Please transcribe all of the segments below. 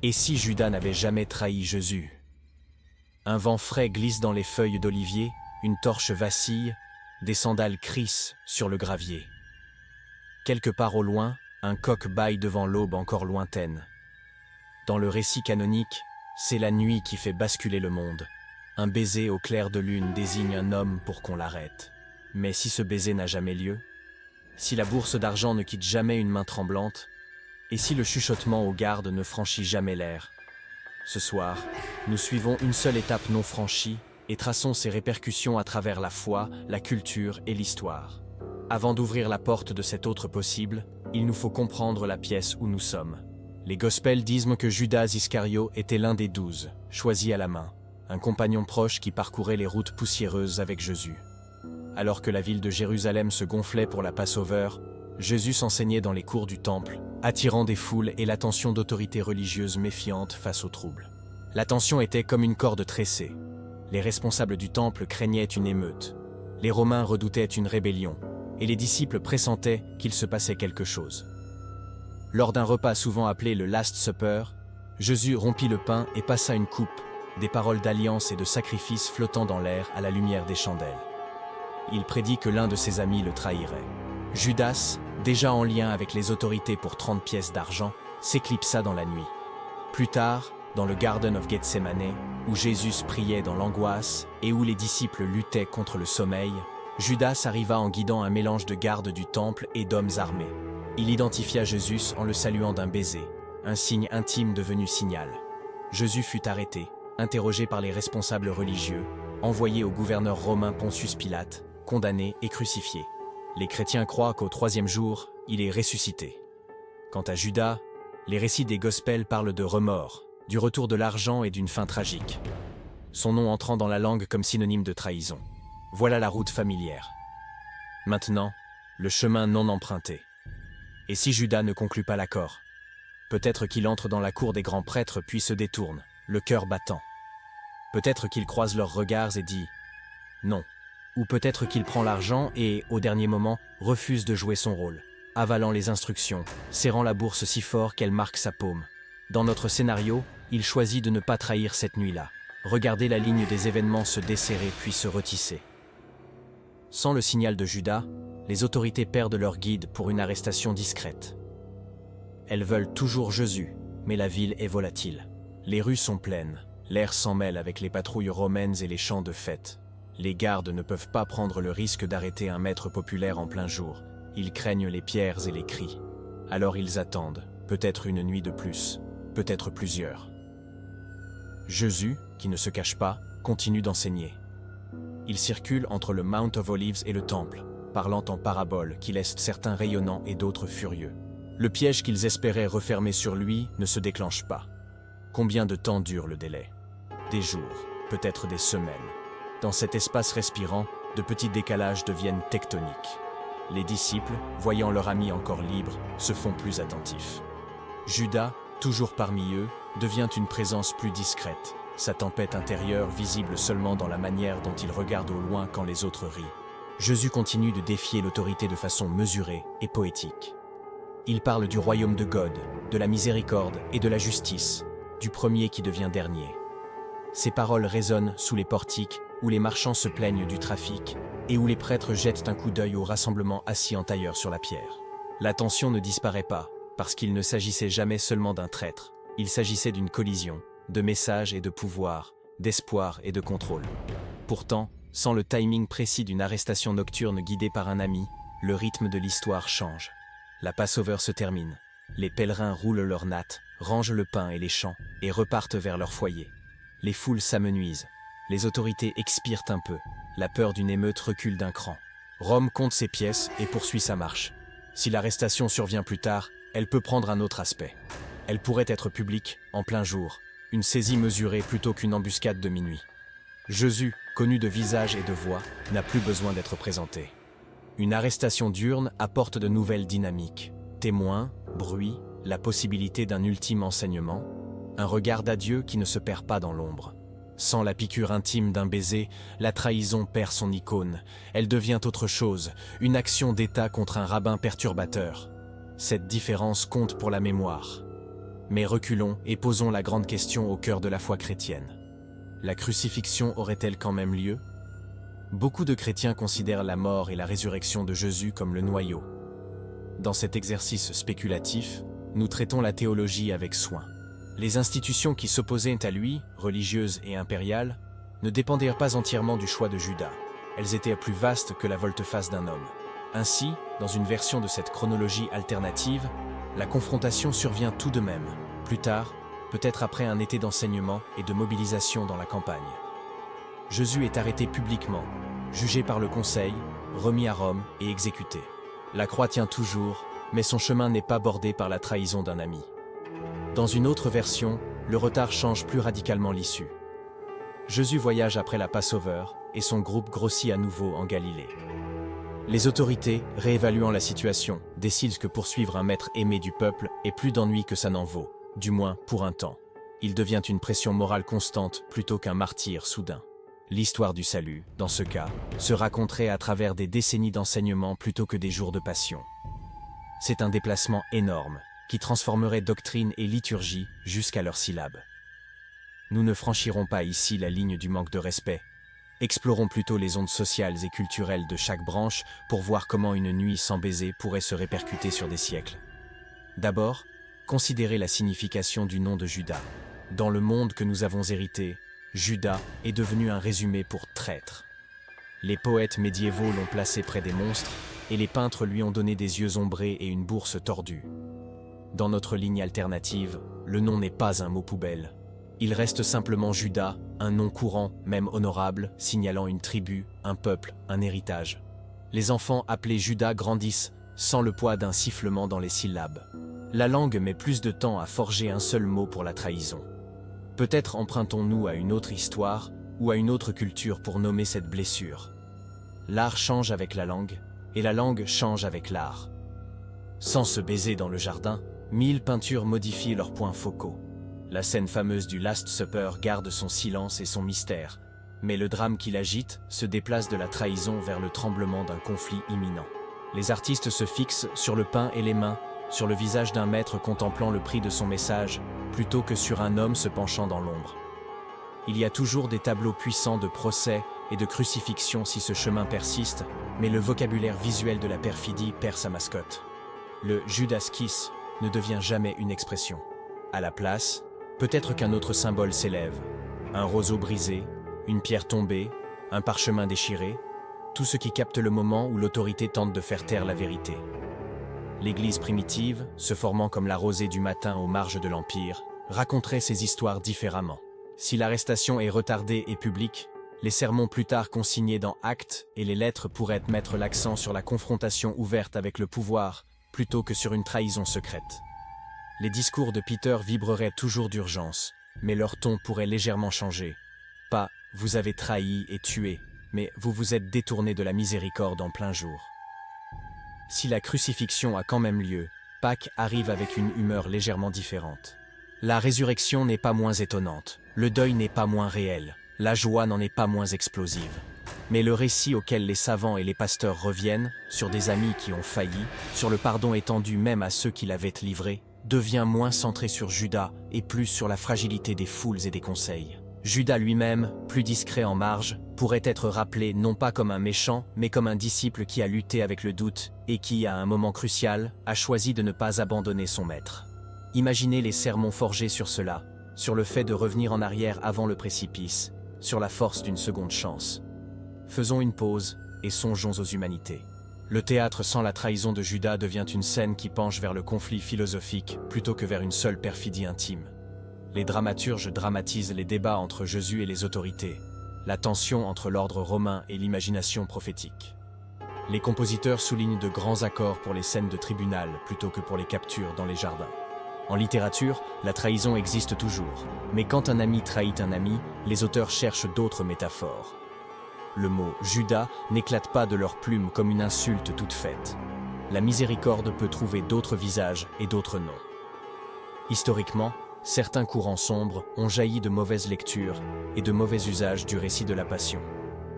Et si Judas n'avait jamais trahi Jésus? Un vent frais glisse dans les feuilles d'olivier, une torche vacille, des sandales crissent sur le gravier. Quelque part au loin, un coq bâille devant l'aube encore lointaine. Dans le récit canonique, c'est la nuit qui fait basculer le monde. Un baiser au clair de lune désigne un homme pour qu'on l'arrête. Mais si ce baiser n'a jamais lieu, si la bourse d'argent ne quitte jamais une main tremblante, et si le chuchotement aux gardes ne franchit jamais l'air, ce soir, nous suivons une seule étape non franchie et traçons ses répercussions à travers la foi, la culture et l'histoire. Avant d'ouvrir la porte de cet autre possible, il nous faut comprendre la pièce où nous sommes. Les Gospels disent que Judas Iscario était l'un des 12, choisi à la main, un compagnon proche qui parcourait les routes poussiéreuses avec Jésus. Alors que la ville de Jérusalem se gonflait pour la Passover, Jésus s'enseignait dans les cours du temple, attirant des foules et l'attention d'autorités religieuses méfiantes face aux troubles. L'attention était comme une corde tressée. Les responsables du temple craignaient une émeute. Les Romains redoutaient une rébellion, et les disciples pressentaient qu'il se passait quelque chose. Lors d'un repas souvent appelé le Last Supper, Jésus rompit le pain et passa une coupe, des paroles d'alliance et de sacrifice flottant dans l'air à la lumière des chandelles. Il prédit que l'un de ses amis le trahirait. Judas, déjà en lien avec les autorités pour 30 pièces d'argent, s'éclipsa dans la nuit. Plus tard, dans le Garden of Gethsemane, où Jésus priait dans l'angoisse et où les disciples luttaient contre le sommeil, Judas arriva en guidant un mélange de gardes du temple et d'hommes armés. Il identifia Jésus en le saluant d'un baiser, un signe intime devenu signal. Jésus fut arrêté, interrogé par les responsables religieux, envoyé au gouverneur romain Pontius Pilate, condamné et crucifié. Les chrétiens croient qu'au 3e jour, il est ressuscité. Quant à Judas, les récits des Gospels parlent de remords, du retour de l'argent et d'une fin tragique. Son nom entrant dans la langue comme synonyme de trahison. Voilà la route familière. Maintenant, le chemin non emprunté. Et si Judas ne conclut pas l'accord? Peut-être qu'il entre dans la cour des grands prêtres puis se détourne, le cœur battant. Peut-être qu'il croise leurs regards et dit « non ». Ou peut-être qu'il prend l'argent et, au dernier moment, refuse de jouer son rôle, avalant les instructions, serrant la bourse si fort qu'elle marque sa paume. Dans notre scénario, il choisit de ne pas trahir cette nuit-là. Regardez la ligne des événements se desserrer puis se retisser. Sans le signal de Judas, les autorités perdent leur guide pour une arrestation discrète. Elles veulent toujours Jésus, mais la ville est volatile. Les rues sont pleines, l'air s'en mêle avec les patrouilles romaines et les chants de fête. Les gardes ne peuvent pas prendre le risque d'arrêter un maître populaire en plein jour. Ils craignent les pierres et les cris. Alors ils attendent, peut-être une nuit de plus, peut-être plusieurs. Jésus, qui ne se cache pas, continue d'enseigner. Il circule entre le Mount of Olives et le temple, parlant en paraboles qui laissent certains rayonnants et d'autres furieux. Le piège qu'ils espéraient refermer sur lui ne se déclenche pas. Combien de temps dure le délai? Des jours, peut-être des semaines. Dans cet espace respirant, de petits décalages deviennent tectoniques. Les disciples, voyant leur ami encore libre, se font plus attentifs. Judas, toujours parmi eux, devient une présence plus discrète, sa tempête intérieure visible seulement dans la manière dont il regarde au loin quand les autres rient. Jésus continue de défier l'autorité de façon mesurée et poétique. Il parle du royaume de God, de la miséricorde et de la justice, du premier qui devient dernier. Ses paroles résonnent sous les portiques où les marchands se plaignent du trafic et où les prêtres jettent un coup d'œil au rassemblement assis en tailleur sur la pierre. La tension ne disparaît pas, parce qu'il ne s'agissait jamais seulement d'un traître. Il s'agissait d'une collision, de messages et de pouvoir, d'espoir et de contrôle. Pourtant, sans le timing précis d'une arrestation nocturne guidée par un ami, le rythme de l'histoire change. La Passover se termine. Les pèlerins roulent leurs nattes, rangent le pain et les champs, et repartent vers leur foyer. Les foules s'amenuisent. Les autorités expirent un peu. La peur d'une émeute recule d'un cran. Rome compte ses pièces et poursuit sa marche. Si l'arrestation survient plus tard, elle peut prendre un autre aspect. Elle pourrait être publique, en plein jour, une saisie mesurée plutôt qu'une embuscade de minuit. Jésus, connu de visage et de voix, n'a plus besoin d'être présenté. Une arrestation diurne apporte de nouvelles dynamiques. Témoins, bruit, la possibilité d'un ultime enseignement, un regard d'adieu qui ne se perd pas dans l'ombre. Sans la piqûre intime d'un baiser, la trahison perd son icône. Elle devient autre chose, une action d'État contre un rabbin perturbateur. Cette différence compte pour la mémoire. Mais reculons et posons la grande question au cœur de la foi chrétienne. La crucifixion aurait-elle quand même lieu? Beaucoup de chrétiens considèrent la mort et la résurrection de Jésus comme le noyau. Dans cet exercice spéculatif, nous traitons la théologie avec soin. Les institutions qui s'opposaient à lui, religieuses et impériales, ne dépendaient pas entièrement du choix de Judas. Elles étaient plus vastes que la volte-face d'un homme. Ainsi, dans une version de cette chronologie alternative, la confrontation survient tout de même, plus tard, peut-être après un été d'enseignement et de mobilisation dans la campagne. Jésus est arrêté publiquement, jugé par le conseil, remis à Rome et exécuté. La croix tient toujours, mais son chemin n'est pas bordé par la trahison d'un ami. Dans une autre version, le retard change plus radicalement l'issue. Jésus voyage après la Passover et son groupe grossit à nouveau en Galilée. Les autorités, réévaluant la situation, décident que poursuivre un maître aimé du peuple est plus d'ennui que ça n'en vaut, du moins pour un temps. Il devient une pression morale constante plutôt qu'un martyr soudain. L'histoire du salut, dans ce cas, se raconterait à travers des décennies d'enseignement plutôt que des jours de passion. C'est un déplacement énorme, qui transformerait doctrine et liturgie jusqu'à leurs syllabes. Nous ne franchirons pas ici la ligne du manque de respect. Explorons plutôt les ondes sociales et culturelles de chaque branche pour voir comment une nuit sans baiser pourrait se répercuter sur des siècles. D'abord, considérez la signification du nom de Judas. Dans le monde que nous avons hérité, Judas est devenu un résumé pour traître. Les poètes médiévaux l'ont placé près des monstres, et les peintres lui ont donné des yeux ombrés et une bourse tordue. Dans notre ligne alternative, le nom n'est pas un mot poubelle. Il reste simplement Judas, un nom courant, même honorable, signalant une tribu, un peuple, un héritage. Les enfants appelés Judas grandissent, sans le poids d'un sifflement dans les syllabes. La langue met plus de temps à forger un seul mot pour la trahison. Peut-être empruntons-nous à une autre histoire ou à une autre culture pour nommer cette blessure. L'art change avec la langue, et la langue change avec l'art. Sans se baiser dans le jardin, 1000 peintures modifient leurs points focaux. La scène fameuse du Last Supper garde son silence et son mystère, mais le drame qui l'agite se déplace de la trahison vers le tremblement d'un conflit imminent. Les artistes se fixent sur le pain et les mains, sur le visage d'un maître contemplant le prix de son message, plutôt que sur un homme se penchant dans l'ombre. Il y a toujours des tableaux puissants de procès et de crucifixion si ce chemin persiste, mais le vocabulaire visuel de la perfidie perd sa mascotte. Le « Judas Kiss » ne devient jamais une expression. À la place, peut-être qu'un autre symbole s'élève. Un roseau brisé, une pierre tombée, un parchemin déchiré, tout ce qui capte le moment où l'autorité tente de faire taire la vérité. L'Église primitive, se formant comme la rosée du matin aux marges de l'Empire, raconterait ces histoires différemment. Si l'arrestation est retardée et publique, les sermons plus tard consignés dans Actes et les lettres pourraient mettre l'accent sur la confrontation ouverte avec le pouvoir, plutôt que sur une trahison secrète. Les discours de Peter vibreraient toujours d'urgence, mais leur ton pourrait légèrement changer. Pas « vous avez trahi et tué », mais « vous vous êtes détourné de la miséricorde en plein jour ». Si la crucifixion a quand même lieu, Pâques arrive avec une humeur légèrement différente. La résurrection n'est pas moins étonnante, le deuil n'est pas moins réel, la joie n'en est pas moins explosive. Mais le récit auquel les savants et les pasteurs reviennent, sur des amis qui ont failli, sur le pardon étendu même à ceux qui l'avaient livré, devient moins centré sur Judas et plus sur la fragilité des foules et des conseils. Judas lui-même, plus discret en marge, pourrait être rappelé non pas comme un méchant, mais comme un disciple qui a lutté avec le doute et qui, à un moment crucial, a choisi de ne pas abandonner son maître. Imaginez les sermons forgés sur cela, sur le fait de revenir en arrière avant le précipice, sur la force d'une seconde chance. Faisons une pause et songeons aux humanités. Le théâtre sans la trahison de Judas devient une scène qui penche vers le conflit philosophique plutôt que vers une seule perfidie intime. Les dramaturges dramatisent les débats entre Jésus et les autorités, la tension entre l'ordre romain et l'imagination prophétique. Les compositeurs soulignent de grands accords pour les scènes de tribunal plutôt que pour les captures dans les jardins. En littérature, la trahison existe toujours, mais quand un ami trahit un ami, les auteurs cherchent d'autres métaphores. Le mot « Judas » n'éclate pas de leur plume comme une insulte toute faite. La miséricorde peut trouver d'autres visages et d'autres noms. Historiquement, certains courants sombres ont jailli de mauvaises lectures et de mauvais usages du récit de la Passion.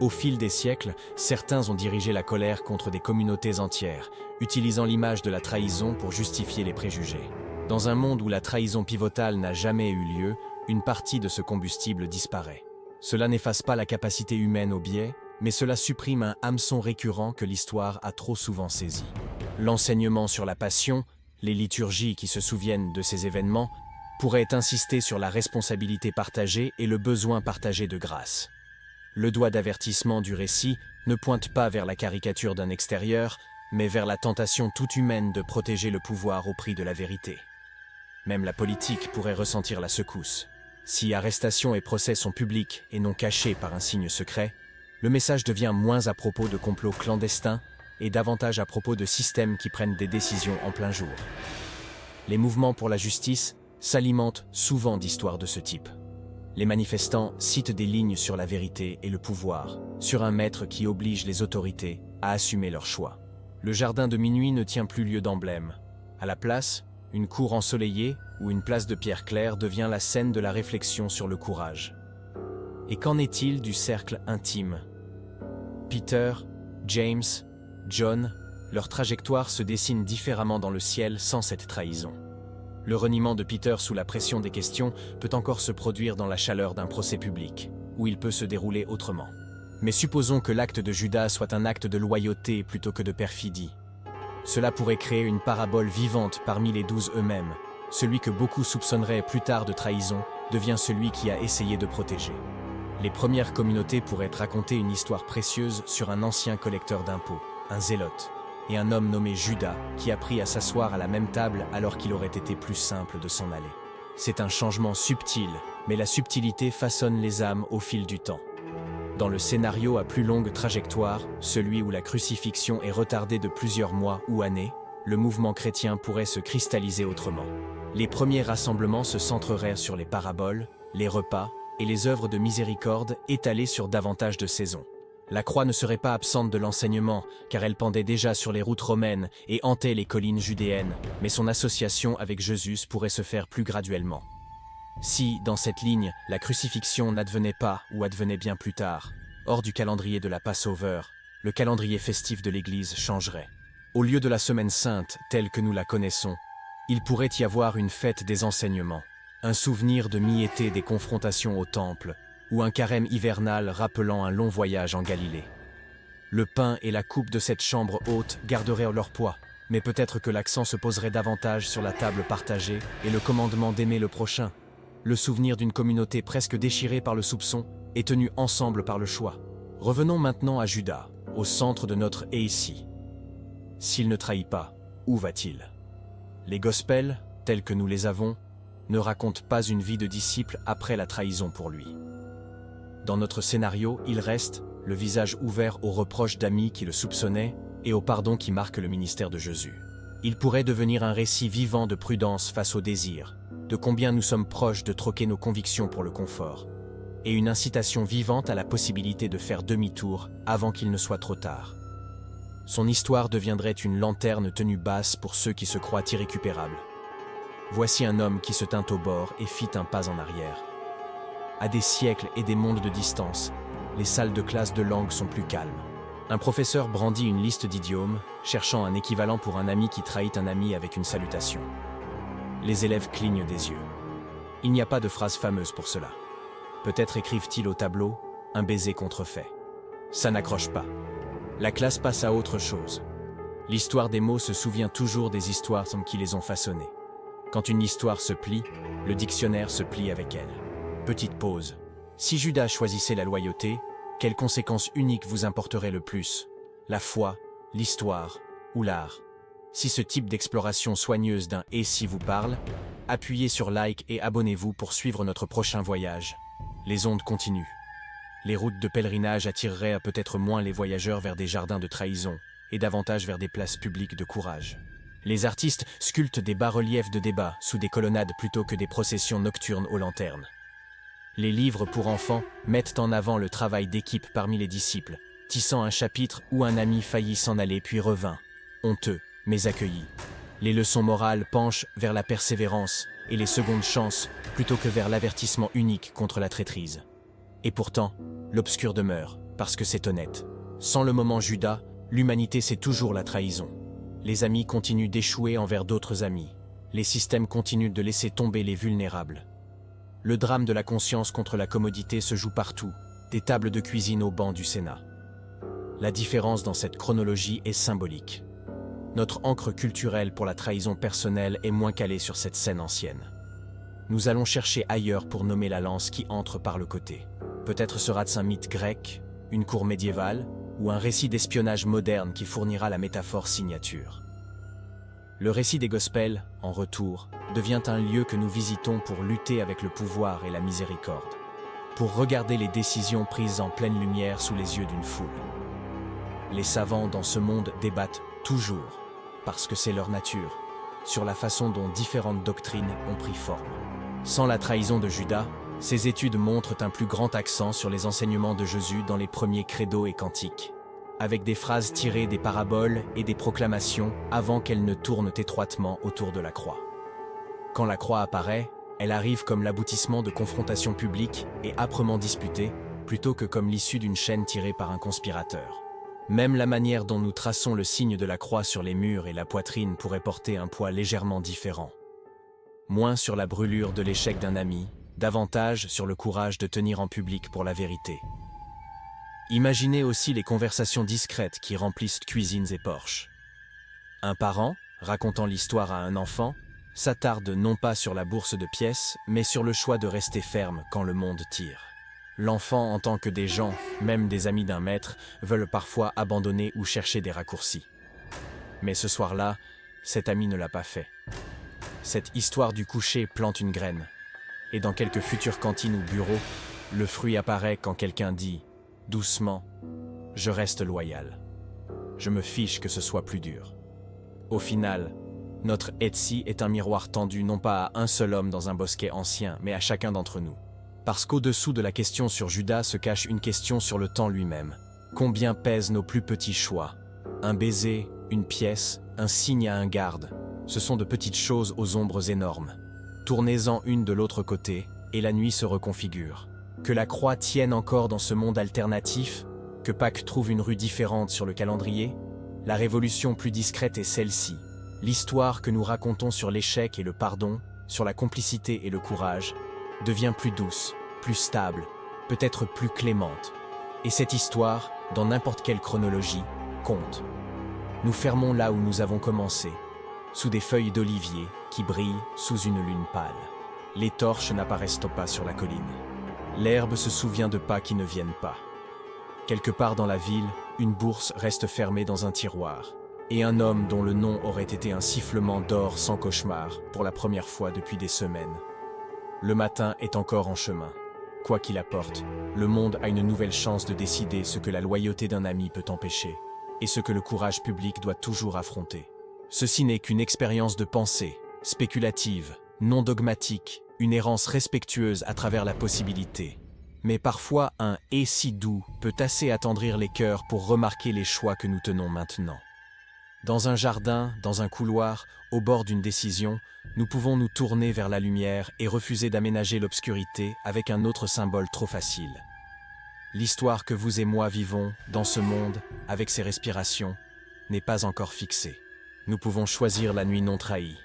Au fil des siècles, certains ont dirigé la colère contre des communautés entières, utilisant l'image de la trahison pour justifier les préjugés. Dans un monde où la trahison pivotale n'a jamais eu lieu, une partie de ce combustible disparaît. Cela n'efface pas la capacité humaine au biais, mais cela supprime un hameçon récurrent que l'histoire a trop souvent saisi. L'enseignement sur la passion, les liturgies qui se souviennent de ces événements, pourraient insister sur la responsabilité partagée et le besoin partagé de grâce. Le doigt d'avertissement du récit ne pointe pas vers la caricature d'un extérieur, mais vers la tentation toute humaine de protéger le pouvoir au prix de la vérité. Même la politique pourrait ressentir la secousse. Si arrestation et procès sont publics et non cachés par un signe secret, le message devient moins à propos de complots clandestins et davantage à propos de systèmes qui prennent des décisions en plein jour. Les mouvements pour la justice s'alimentent souvent d'histoires de ce type. Les manifestants citent des lignes sur la vérité et le pouvoir, sur un maître qui oblige les autorités à assumer leurs choix. Le jardin de minuit ne tient plus lieu d'emblème. À la place, une cour ensoleillée ou une place de pierre claire devient la scène de la réflexion sur le courage. Et qu'en est-il du cercle intime? Peter, James, John, leur trajectoire se dessine différemment dans le ciel sans cette trahison. Le reniement de Peter sous la pression des questions peut encore se produire dans la chaleur d'un procès public, où il peut se dérouler autrement. Mais supposons que l'acte de Judas soit un acte de loyauté plutôt que de perfidie. Cela pourrait créer une parabole vivante parmi les 12 eux-mêmes. Celui que beaucoup soupçonneraient plus tard de trahison devient celui qui a essayé de protéger. Les premières communautés pourraient raconter une histoire précieuse sur un ancien collecteur d'impôts, un zélote, et un homme nommé Judas qui apprit à s'asseoir à la même table alors qu'il aurait été plus simple de s'en aller. C'est un changement subtil, mais la subtilité façonne les âmes au fil du temps. Dans le scénario à plus longue trajectoire, celui où la crucifixion est retardée de plusieurs mois ou années, le mouvement chrétien pourrait se cristalliser autrement. Les premiers rassemblements se centreraient sur les paraboles, les repas et les œuvres de miséricorde étalées sur davantage de saisons. La croix ne serait pas absente de l'enseignement, car elle pendait déjà sur les routes romaines et hantait les collines judéennes, mais son association avec Jésus pourrait se faire plus graduellement. Si, dans cette ligne, la crucifixion n'advenait pas ou advenait bien plus tard, hors du calendrier de la Passover, le calendrier festif de l'Église changerait. Au lieu de la Semaine sainte telle que nous la connaissons, il pourrait y avoir une fête des enseignements, un souvenir de mi-été des confrontations au temple, ou un carême hivernal rappelant un long voyage en Galilée. Le pain et la coupe de cette chambre haute garderaient leur poids, mais peut-être que l'accent se poserait davantage sur la table partagée et le commandement d'aimer le prochain. Le souvenir d'une communauté presque déchirée par le soupçon et tenue ensemble par le choix. Revenons maintenant à Judas, au centre de notre récit. S'il ne trahit pas, où va-t-il? Les Gospels, tels que nous les avons, ne racontent pas une vie de disciple après la trahison pour lui. Dans notre scénario, il reste, le visage ouvert aux reproches d'amis qui le soupçonnaient et au pardon qui marque le ministère de Jésus. Il pourrait devenir un récit vivant de prudence face au désir, de combien nous sommes proches de troquer nos convictions pour le confort, et une incitation vivante à la possibilité de faire demi-tour avant qu'il ne soit trop tard. Son histoire deviendrait une lanterne tenue basse pour ceux qui se croient irrécupérables. Voici un homme qui se tint au bord et fit un pas en arrière. À des siècles et des mondes de distance, les salles de classe de langue sont plus calmes. Un professeur brandit une liste d'idiomes, cherchant un équivalent pour un ami qui trahit un ami avec une salutation. Les élèves clignent des yeux. Il n'y a pas de phrase fameuse pour cela. Peut-être écrivent-ils au tableau « un baiser contrefait ». Ça n'accroche pas. La classe passe à autre chose. L'histoire des mots se souvient toujours des histoires qui les ont façonnés. Quand une histoire se plie, le dictionnaire se plie avec elle. Petite pause. Si Judas choisissait la loyauté, quelles conséquences uniques vous importeraient le plus? La foi, l'histoire ou l'art? Si ce type d'exploration soigneuse d'un « et si » vous parle, appuyez sur like et abonnez-vous pour suivre notre prochain voyage. Les ondes continuent. Les routes de pèlerinage attireraient peut-être moins les voyageurs vers des jardins de trahison et davantage vers des places publiques de courage. Les artistes sculptent des bas-reliefs de débat sous des colonnades plutôt que des processions nocturnes aux lanternes. Les livres pour enfants mettent en avant le travail d'équipe parmi les disciples, tissant un chapitre où un ami faillit s'en aller puis revint, honteux, mais accueilli. Les leçons morales penchent vers la persévérance et les secondes chances plutôt que vers l'avertissement unique contre la traîtrise. Et pourtant, l'obscur demeure, parce que c'est honnête. Sans le moment Judas, l'humanité c'est toujours la trahison. Les amis continuent d'échouer envers d'autres amis. les systèmes continuent de laisser tomber les vulnérables. Le drame de la conscience contre la commodité se joue partout, des tables de cuisine au banc du Sénat. La différence dans cette chronologie est symbolique. Notre ancre culturelle pour la trahison personnelle est moins calée sur cette scène ancienne. Nous allons chercher ailleurs pour nommer la lance qui entre par le côté. Peut-être sera-ce un mythe grec, une cour médiévale, ou un récit d'espionnage moderne qui fournira la métaphore signature. Le récit des Gospels, en retour, devient un lieu que nous visitons pour lutter avec le pouvoir et la miséricorde, pour regarder les décisions prises en pleine lumière sous les yeux d'une foule. Les savants dans ce monde débattent toujours, parce que c'est leur nature, sur la façon dont différentes doctrines ont pris forme. Sans la trahison de Judas, ces études montrent un plus grand accent sur les enseignements de Jésus dans les premiers credos et cantiques, avec des phrases tirées des paraboles et des proclamations avant qu'elles ne tournent étroitement autour de la croix. Quand la croix apparaît, elle arrive comme l'aboutissement de confrontations publiques et âprement disputées, plutôt que comme l'issue d'une chaîne tirée par un conspirateur. Même la manière dont nous traçons le signe de la croix sur les murs et la poitrine pourrait porter un poids légèrement différent. Moins sur la brûlure de l'échec d'un ami, davantage sur le courage de tenir en public pour la vérité. Imaginez aussi les conversations discrètes qui remplissent cuisines et porches. Un parent, racontant l'histoire à un enfant, s'attarde non pas sur la bourse de pièces, mais sur le choix de rester ferme quand le monde tire. L'enfant entend que des gens, même des amis d'un maître, veulent parfois abandonner ou chercher des raccourcis. Mais ce soir-là, cet ami ne l'a pas fait. Cette histoire du coucher plante une graine. Et dans quelques futures cantines ou bureaux, le fruit apparaît quand quelqu'un dit, doucement, « Je reste loyal. Je me fiche que ce soit plus dur. » Au final, notre Etsy est un miroir tendu non pas à un seul homme dans un bosquet ancien, mais à chacun d'entre nous. Parce qu'au-dessous de la question sur Judas se cache une question sur le temps lui-même. Combien pèsent nos plus petits choix? Un baiser, une pièce, un signe à un garde. Ce sont de petites choses aux ombres énormes. Tournez-en une de l'autre côté, et la nuit se reconfigure. Que la croix tienne encore dans ce monde alternatif, que Pâques trouve une rue différente sur le calendrier, la révolution plus discrète est celle-ci. L'histoire que nous racontons sur l'échec et le pardon, sur la complicité et le courage, devient plus douce, plus stable, peut-être plus clémente. Et cette histoire, dans n'importe quelle chronologie, compte. Nous fermons là où nous avons commencé, sous des feuilles d'olivier qui brillent sous une lune pâle. Les torches n'apparaissent pas sur la colline. L'herbe se souvient de pas qui ne viennent pas. Quelque part dans la ville, une bourse reste fermée dans un tiroir, et un homme dont le nom aurait été un sifflement d'or sans cauchemar pour la première fois depuis des semaines. Le matin est encore en chemin. Quoi qu'il apporte, le monde a une nouvelle chance de décider ce que la loyauté d'un ami peut empêcher, et ce que le courage public doit toujours affronter. Ceci n'est qu'une expérience de pensée, spéculative, non dogmatique, une errance respectueuse à travers la possibilité. Mais parfois, un « et si doux » peut assez attendrir les cœurs pour remarquer les choix que nous tenons maintenant. Dans un jardin, dans un couloir, au bord d'une décision, nous pouvons nous tourner vers la lumière et refuser d'aménager l'obscurité avec un autre symbole trop facile. L'histoire que vous et moi vivons, dans ce monde, avec ses respirations, n'est pas encore fixée. Nous pouvons choisir la nuit non trahie.